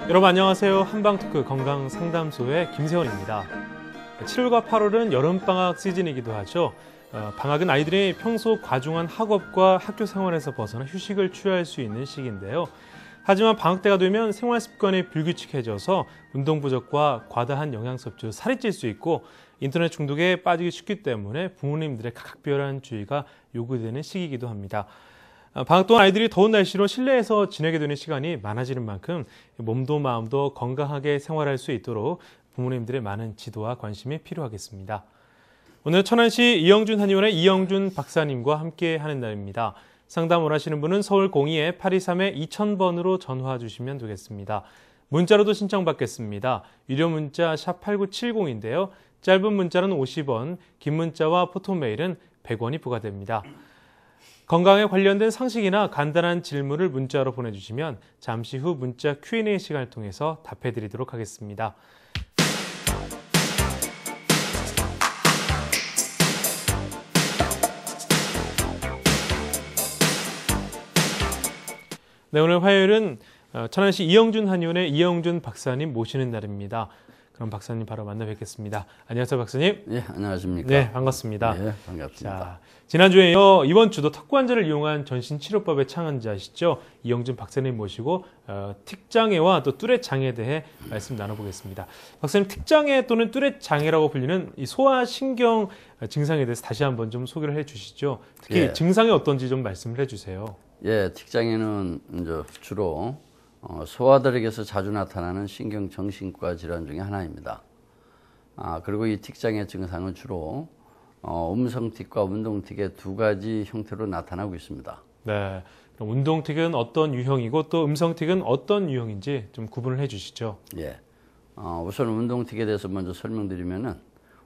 여러분 안녕하세요. 한방토크 건강상담소의 김세원입니다. 7월과 8월은 여름방학 시즌이기도 하죠. 방학은 아이들이 평소 과중한 학업과 학교 생활에서 벗어나 휴식을 취할 수 있는 시기인데요. 하지만 방학 때가 되면 생활 습관이 불규칙해져서 운동 부족과 과다한 영양 섭취로 살이 찔 수 있고 인터넷 중독에 빠지기 쉽기 때문에 부모님들의 각별한 주의가 요구되는 시기이기도 합니다. 방학 동안 아이들이 더운 날씨로 실내에서 지내게 되는 시간이 많아지는 만큼 몸도 마음도 건강하게 생활할 수 있도록 부모님들의 많은 지도와 관심이 필요하겠습니다. 오늘 천안시 이영준 한의원의 이영준 박사님과 함께 하는 날입니다. 상담 원하시는 분은 서울 02-823-2000번으로 전화 주시면 되겠습니다. 문자로도 신청받겠습니다. 유료 문자 샵 8970인데요. 짧은 문자는 50원, 긴 문자와 포토메일은 100원이 부과됩니다. 건강에 관련된 상식이나 간단한 질문을 문자로 보내주시면 잠시 후 문자 Q&A 시간을 통해서 답해드리도록 하겠습니다. 네, 오늘 화요일은 천안시 이영준 한의원의 이영준 박사님 모시는 날입니다. 그럼 박사님 바로 만나 뵙겠습니다. 안녕하세요, 박사님. 네, 안녕하십니까. 네, 반갑습니다. 네, 반갑습니다. 자, 지난주에 이어 이번 주도 턱관절을 이용한 전신치료법의 창안자시죠. 이영준 박사님 모시고 틱장애와 또 뚜렛장애에 대해 말씀 나눠보겠습니다. 박사님, 틱장애 또는 뚜렛장애라고 불리는 이 소화신경 증상에 대해서 다시 한번 좀 소개를 해주시죠. 특히 예. 증상이 어떤지 좀 말씀을 해주세요. 예, 틱장애는 이제 주로 소아들에게서 자주 나타나는 신경정신과 질환 중에 하나입니다. 그리고 이 틱장애 증상은 주로 음성틱과 운동틱의 두 가지 형태로 나타나고 있습니다. 네, 그럼 운동틱은 어떤 유형이고 또 음성틱은 어떤 유형인지 좀 구분을 해주시죠. 예, 우선 운동틱에 대해서 먼저 설명드리면은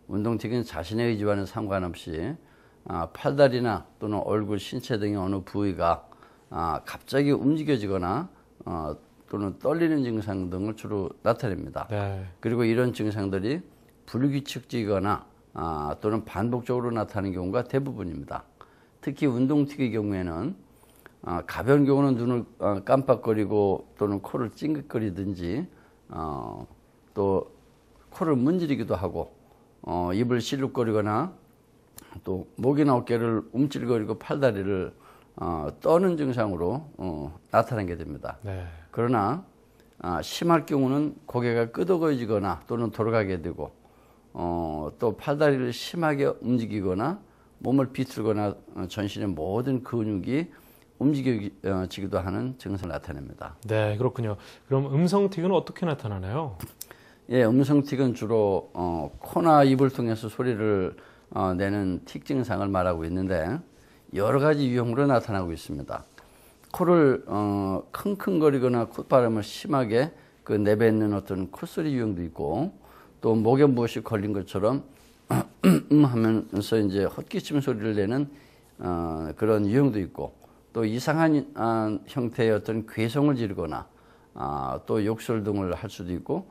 운동틱은 자신의 의지와는 상관없이 팔다리나 또는 얼굴, 신체 등의 어느 부위가 갑자기 움직여지거나 또는 떨리는 증상 등을 주로 나타냅니다. 네. 그리고 이런 증상들이 불규칙적이거나 또는 반복적으로 나타나는 경우가 대부분입니다. 특히 운동틱의 경우에는 가벼운 경우는 눈을 깜빡거리고 또는 코를 찡긋거리든지 또 코를 문지르기도 하고 입을 실룩거리거나 또 목이나 어깨를 움찔거리고 팔다리를 떠는 증상으로 나타나게 됩니다. 네. 그러나 심할 경우는 고개가 끄덕여지거나 또는 돌아가게 되고 또 팔다리를 심하게 움직이거나 몸을 비틀거나 전신의 모든 근육이 움직여지기도 하는 증상을 나타냅니다. 네, 그렇군요. 그럼 음성틱은 어떻게 나타나나요? 예, 음성틱은 주로 코나 입을 통해서 소리를 내는 틱 증상을 말하고 있는데 여러 가지 유형으로 나타나고 있습니다. 코를 킁킁거리거나 콧바람을 심하게 내뱉는 어떤 콧소리 유형도 있고 또 목에 무엇이 걸린 것처럼 하면서 이제 헛기침 소리를 내는 그런 유형도 있고 또 이상한 형태의 어떤 괴성을 지르거나 또 욕설 등을 할 수도 있고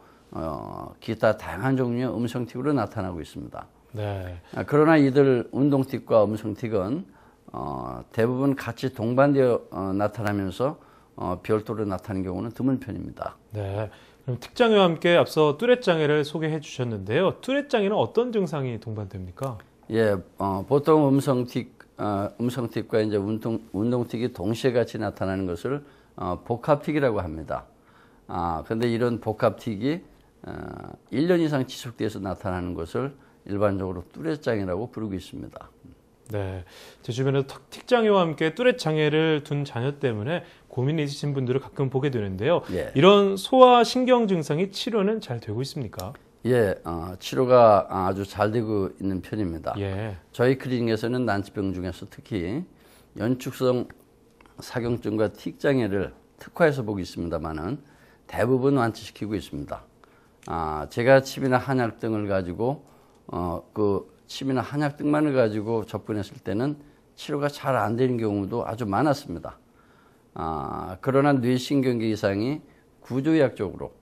기타 다양한 종류의 음성틱으로 나타나고 있습니다. 네. 그러나 이들 운동틱과 음성틱은 대부분 같이 동반되어 나타나면서 별도로 나타나는 경우는 드문 편입니다. 네. 그럼 틱장애와 함께 앞서 뚜렛장애를 소개해 주셨는데요. 뚜렛장애는 어떤 증상이 동반됩니까? 예, 보통 음성틱과 이제 운동틱이 동시에 같이 나타나는 것을 복합틱이라고 합니다. 그런데 이런 복합틱이 1년 이상 지속돼서 나타나는 것을 일반적으로 뚜렛장애라고 부르고 있습니다. 네, 제 주변에서 틱장애와 함께 뚜렛장애를 둔 자녀 때문에 고민이 있으신 분들을 가끔 보게 되는데요. 예. 이런 소아신경 증상이 치료는 잘 되고 있습니까? 예, 치료가 아주 잘 되고 있는 편입니다. 예. 저희 클리닉에서는 난치병 중에서 특히 연축성 사경증과 틱장애를 특화해서 보고 있습니다만은 대부분 완치시키고 있습니다. 제가 칩이나 한약 등을 가지고 칩이나 한약 등만을 가지고 접근했을 때는 치료가 잘 안 되는 경우도 아주 많았습니다. 그러나 뇌신경계 이상이 구조의학적으로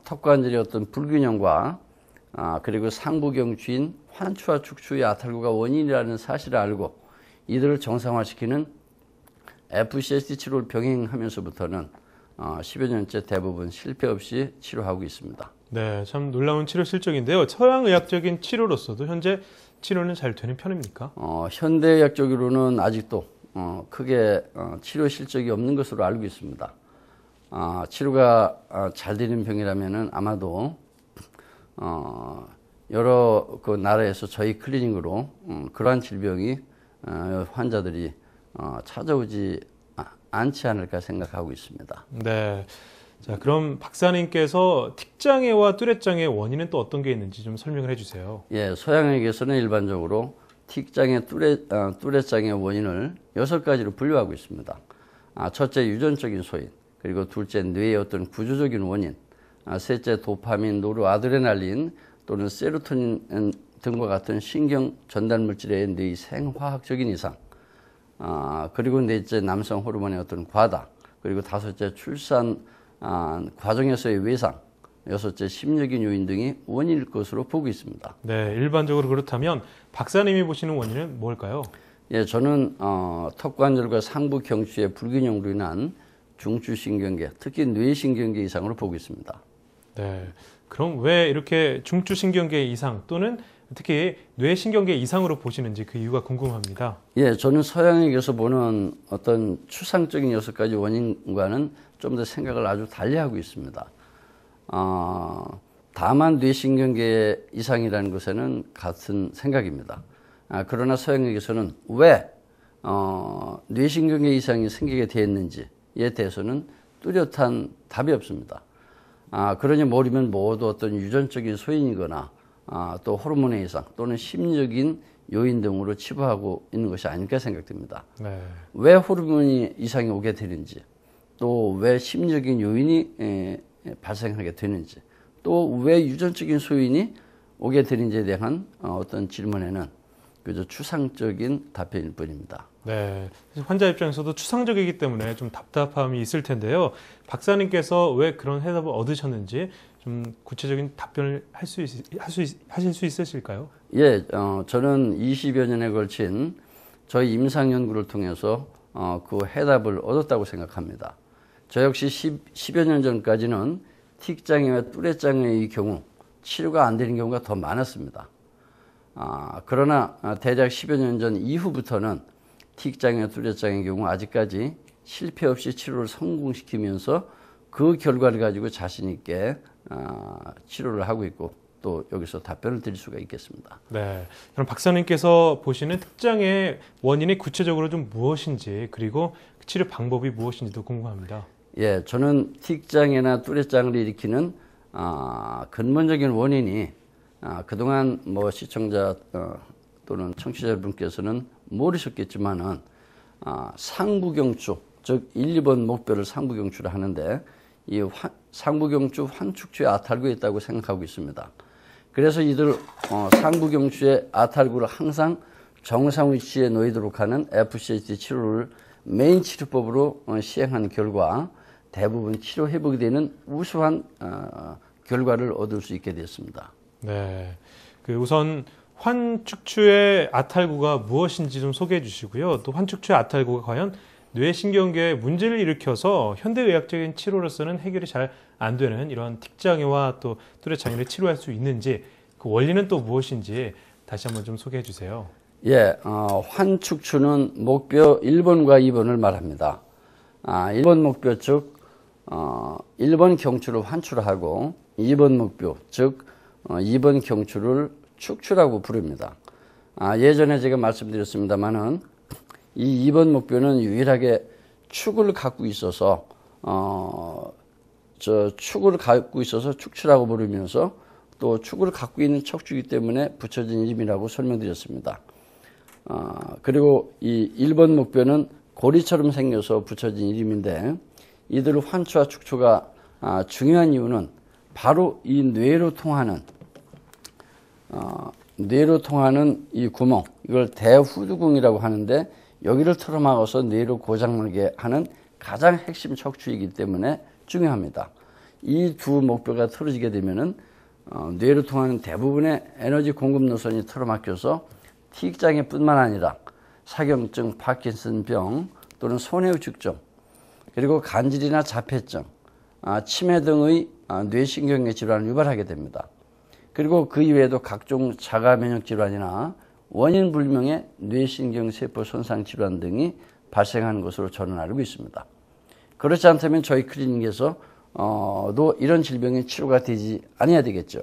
턱관절의 어떤 불균형과 그리고 상부경추인 환추와 축추의 아탈구가 원인이라는 사실을 알고 이들을 정상화시키는 FCSD 치료를 병행하면서부터는 10여 년째 대부분 실패 없이 치료하고 있습니다. 네, 참 놀라운 치료 실적인데요. 서양의학적인 치료로서도 현재 치료는 잘 되는 편입니까? 현대의학적으로는 아직도 크게 치료 실적이 없는 것으로 알고 있습니다. 치료가 잘 되는 병이라면은 아마도 여러 그 나라에서 저희 클리닉으로 그러한 질병이 환자들이 찾아오지 않지 않을까 생각하고 있습니다. 네. 자, 그럼 박사님께서 틱장애와 뚜렛장애의 원인은 또 어떤 게 있는지 좀 설명을 해주세요. 예, 서양에게서는 일반적으로 틱장애, 뚜렛장애 원인을 6가지로 분류하고 있습니다. 첫째, 유전적인 소인, 그리고 둘째, 뇌의 어떤 구조적인 원인, 셋째, 도파민, 노르아드레날린 또는 세로토닌 등과 같은 신경 전달 물질의 뇌의 생화학적인 이상, 그리고 넷째, 남성 호르몬의 어떤 과다, 그리고 다섯째, 출산 과정에서의 외상, 여섯째, 심리적인 요인 등이 원인일 것으로 보고 있습니다. 네, 일반적으로 그렇다면 박사님이 보시는 원인은 뭘까요? 예, 저는 턱관절과 상부 경추의 불균형으로 인한 중추신경계, 특히 뇌신경계 이상으로 보고 있습니다. 네, 그럼 왜 이렇게 중추신경계 이상 또는 특히 뇌신경계 이상으로 보시는지 그 이유가 궁금합니다. 예, 저는 서양에게서 보는 어떤 추상적인 6가지 원인과는 좀 더 생각을 아주 달리하고 있습니다. 다만 뇌신경계 이상이라는 것에는 같은 생각입니다. 그러나 서양에게서는 왜 뇌신경계 이상이 생기게 되었는지에 대해서는 뚜렷한 답이 없습니다. 그러니 모르면 모두 어떤 유전적인 소인이거나 또 호르몬의 이상 또는 심리적인 요인 등으로 치부하고 있는 것이 아닐까 생각됩니다. 네. 왜 호르몬이 이상이 오게 되는지, 또 왜 심리적인 요인이 발생하게 되는지, 또 왜 유전적인 소인이 오게 되는지에 대한 어떤 질문에는 그저 추상적인 답변일 뿐입니다. 네, 환자 입장에서도 추상적이기 때문에 좀 답답함이 있을 텐데요. 박사님께서 왜 그런 해답을 얻으셨는지 좀 구체적인 답변을 하실 수 있으실까요? 예, 저는 20여 년에 걸친 저희 임상 연구를 통해서 그 해답을 얻었다고 생각합니다. 저 역시 10여 년 전까지는 틱장애와 뚜렛장애의 경우 치료가 안 되는 경우가 더 많았습니다. 그러나 대략 10여 년 전 이후부터는 틱장애와 뚜렛장애의 경우 아직까지 실패 없이 치료를 성공시키면서 그 결과를 가지고 자신 있게 치료를 하고 있고 또 여기서 답변을 드릴 수가 있겠습니다. 네, 그럼 박사님께서 보시는 틱장애의 원인이 구체적으로 좀 무엇인지 그리고 치료 방법이 무엇인지도 궁금합니다. 예, 저는 틱장애나 뚜렛장애를 일으키는 근본적인 원인이 그동안 뭐 시청자 또는 청취자 여러분께서는 모르셨겠지만은 상부경추, 즉 1, 2번 목뼈를 상부경추를 하는데 이 상부경추 환축추에 아탈구가 있다고 생각하고 있습니다. 그래서 이들 상부경추의 아탈구를 항상 정상 위치에 놓이도록 하는 FCHT 치료를 메인 치료법으로 시행한 결과 대부분 치료 회복이 되는 우수한 결과를 얻을 수 있게 되었습니다. 네, 우선 환축추의 아탈구가 무엇인지 좀 소개해 주시고요. 또 환축추의 아탈구가 과연 뇌신경계에 문제를 일으켜서 현대의학적인 치료로서는 해결이 잘 안 되는 이러한 틱장애와 또 뚜렛장애를 치료할 수 있는지 그 원리는 또 무엇인지 다시 한번 좀 소개해 주세요. 예, 환축추는 목뼈 1번과 2번을 말합니다. 1번 목뼈 즉 1번 경추를 환추를 하고 2번 목뼈 즉 2번 경추를 축추라고 부릅니다. 예전에 제가 말씀드렸습니다만은 이 2번 목뼈는 유일하게 축을 갖고 있어서 축을 갖고 있어서 축추라고 부르면서 또 축을 갖고 있는 척추이기 때문에 붙여진 이름이라고 설명드렸습니다. 그리고 이 1번 목뼈는 고리처럼 생겨서 붙여진 이름인데 이들 환추와 축추가 중요한 이유는 바로 이 뇌로 통하는 이 구멍, 이걸 대후두근이라고 하는데 여기를 틀어막아서 뇌로 고장나게 하는 가장 핵심 척추이기 때문에 중요합니다. 이 두 목뼈가 틀어지게 되면은 뇌로 통하는 대부분의 에너지 공급 노선이 틀어막혀서 틱장애뿐만 아니라 사경증, 파킨슨병 또는 손해우측증 그리고 간질이나 자폐증, 치매 등의 뇌신경계 질환을 유발하게 됩니다. 그리고 그 이외에도 각종 자가 면역 질환이나 원인 불명의 뇌신경세포 손상 질환 등이 발생하는 것으로 저는 알고 있습니다. 그렇지 않다면 저희 클리닉에서 도 이런 질병이 치료가 되지 않아야 되겠죠.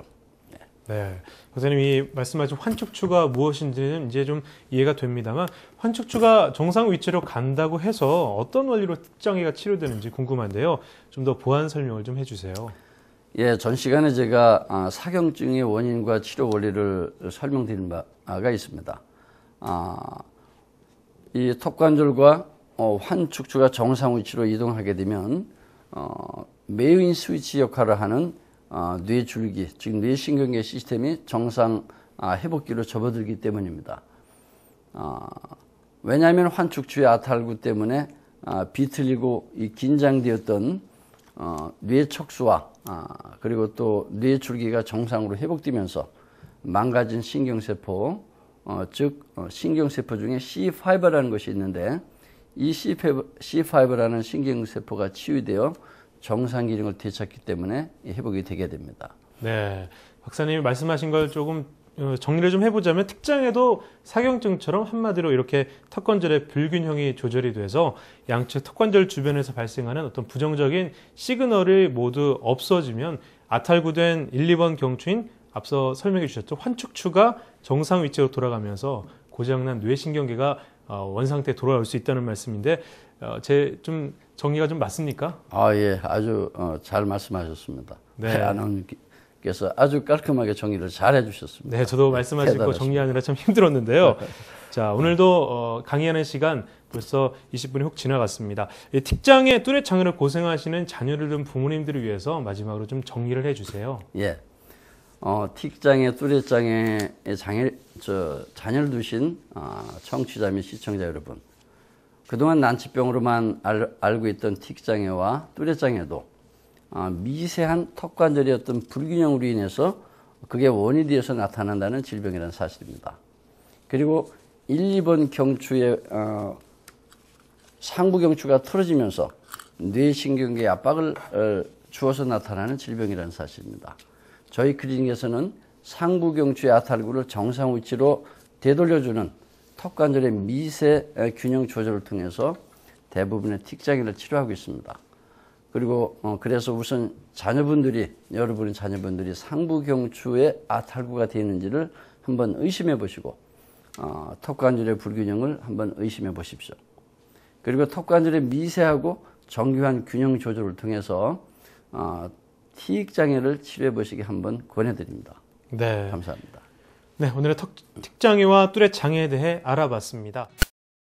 네, 선생님 이 말씀하신 환축추가 무엇인지는 이제 좀 이해가 됩니다만 환축추가 정상 위치로 간다고 해서 어떤 원리로 특정기가 치료되는지 궁금한데요. 좀 더 보완 설명을 좀 해주세요. 예, 전 시간에 제가 사경증의 원인과 치료 원리를 설명드린 바가 있습니다. 이 턱관절과 환축추가 정상 위치로 이동하게 되면 메인 스위치 역할을 하는 뇌줄기, 즉 뇌신경계 시스템이 정상 회복기로 접어들기 때문입니다. 왜냐하면 환축추의 아탈구 때문에 비틀리고 이 긴장되었던 뇌척수와 그리고 또 뇌줄기가 정상으로 회복되면서 망가진 신경세포, 즉 신경세포 중에 C5라는 것이 있는데 이 C5라는 신경세포가 치유되어 정상 기능을 되찾기 때문에 회복이 되게 됩니다. 네, 박사님이 말씀하신 걸 조금 정리를 좀 해보자면 특장에도 사경증처럼 한마디로 이렇게 턱관절의 불균형이 조절이 돼서 양측 턱관절 주변에서 발생하는 어떤 부정적인 시그널이 모두 없어지면 아탈구된 1, 2번 경추인 앞서 설명해 주셨죠. 환축추가 정상 위치로 돌아가면서 고장난 뇌신경계가 원상태에 돌아올 수 있다는 말씀인데 제 좀 정리가 좀 맞습니까? 예, 아주 잘 말씀하셨습니다. 네. 아나운서께서 아주 깔끔하게 정리를 잘 해주셨습니다. 네, 저도 말씀하실 거 정리하느라 참 힘들었는데요. 자, 오늘도 강의하는 시간 벌써 20분이 훅 지나갔습니다. 틱장애, 뚜레 장애로 고생하시는 자녀를 둔 부모님들을 위해서 마지막으로 좀 정리를 해주세요. 예, 틱장애, 뚜레장애의 자녀를 두신 청취자 및 시청자 여러분, 그동안 난치병으로만 알고 있던 틱장애와 뚜레장애도 미세한 턱관절의 어떤 불균형으로 인해서 그게 원인이 되어서 나타난다는 질병이라는 사실입니다. 그리고 1, 2번 경추의 상부 경추가 틀어지면서 뇌신경계에 압박을 주어서 나타나는 질병이라는 사실입니다. 저희 클리닉에서는 상부 경추의 아탈구를 정상 위치로 되돌려주는 턱관절의 미세 균형 조절을 통해서 대부분의 틱장애를 치료하고 있습니다. 그리고 그래서 우선 여러분의 자녀분들이 상부 경추의 아탈구가 되어 있는지를 한번 의심해 보시고 턱관절의 불균형을 한번 의심해 보십시오. 그리고 턱관절의 미세하고 정교한 균형 조절을 통해서 틱장애를 치료해 보시기 한번 권해드립니다. 네, 감사합니다. 네, 오늘의 틱장애와 뚜레 장애에 대해 알아봤습니다.